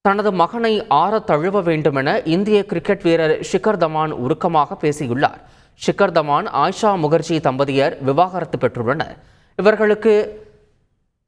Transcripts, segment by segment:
தனது மகனை ஆறத் தழுவ வேண்டுமென இந்திய கிரிக்கெட் வீரர் ஷிகர் தவான் உருக்கமாக பேசியுள்ளார். ஷிகர் தவான் ஆயிஷா முகர்ஜி தம்பதியர் விவாகரத்து பெற்றுள்ளனர். இவர்களுக்கு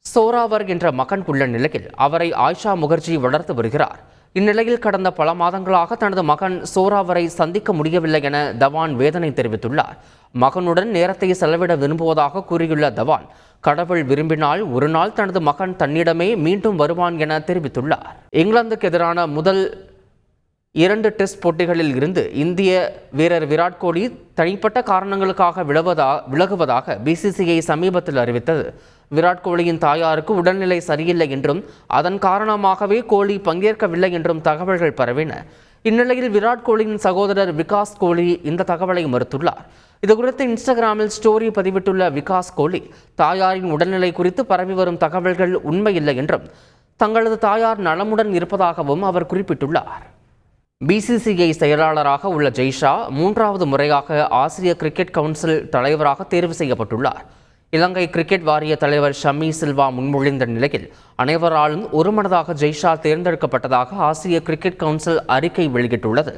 சோராவர் என்ற மகன் உள்ள நிலையில் அவரை ஆயிஷா முகர்ஜி வளர்த்து வருகிறார். இந்நிலையில் கடந்த பல மாதங்களாக தனது மகன் சோராவரை சந்திக்க முடியவில்லை என தவான் வேதனை தெரிவித்துள்ளார். மகனுடன் நேரத்தை செலவிட விரும்புவதாக கூறியுள்ள தவான், கடவுள் விரும்பினால் ஒரு நாள் தனது மகன் தன்னிடமே மீண்டும் வருவான் என தெரிவித்துள்ளார். இங்கிலாந்துக்கு எதிரான முதல் 2 டெஸ்ட் போட்டிகளில் இருந்து இந்திய வீரர் விராட் கோலி தனிப்பட்ட காரணங்களுக்காக விலகுவதாக பிசிசிஐ சமீபத்தில் அறிவித்தது. விராட் கோலியின் தாயாருக்கு உடல்நிலை சரியில்லை என்றும் அதன் காரணமாகவே கோலி பங்கேற்கவில்லை என்றும் தகவல்கள் பரவின. இந்நிலையில் விராட் கோலியின் சகோதரர் விகாஸ் கோலி இந்த தகவலை மறுத்துள்ளார். இதுகுறித்து இன்ஸ்டாகிராமில் ஸ்டோரி பதிவிட்டுள்ள விகாஸ் கோலி, தாயாரின் உடல்நிலை குறித்து பரவி வரும் தகவல்கள் உண்மையில்லை என்றும் தங்களது தாயார் நலமுடன் இருப்பதாகவும் அவர் குறிப்பிட்டுள்ளார். பிசிசிஐ செயலாளராக உள்ள ஜெய்ஷா 3வது முறையாக ஆசிய கிரிக்கெட் கவுன்சில் தலைவராக தேர்வு செய்யப்பட்டுள்ளார். இலங்கை கிரிக்கெட் வாரிய தலைவர் ஷமி சில்வா முன்மொழிந்த நிலையில் அனைவராலும் ஒருமனதாக ஜெய்ஷா தேர்ந்தெடுக்கப்பட்டதாக ஆசிய கிரிக்கெட் கவுன்சில் அறிக்கை வெளியிட்டுள்ளது.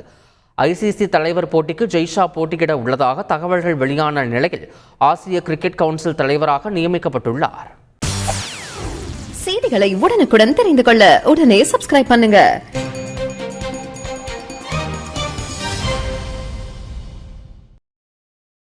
ஐசிசி தலைவர் போட்டிக்கு ஜெய்ஷா போட்டியிட உள்ளதாக தகவல்கள் வெளியான நிலையில் ஆசிய கிரிக்கெட் கவுன்சில் தலைவராக நியமிக்கப்பட்டுள்ளார். செய்திகளை உடனுக்குடன் தெரிந்து கொள்ள உடனே சப்ஸ்கிரைப் பண்ணுங்க.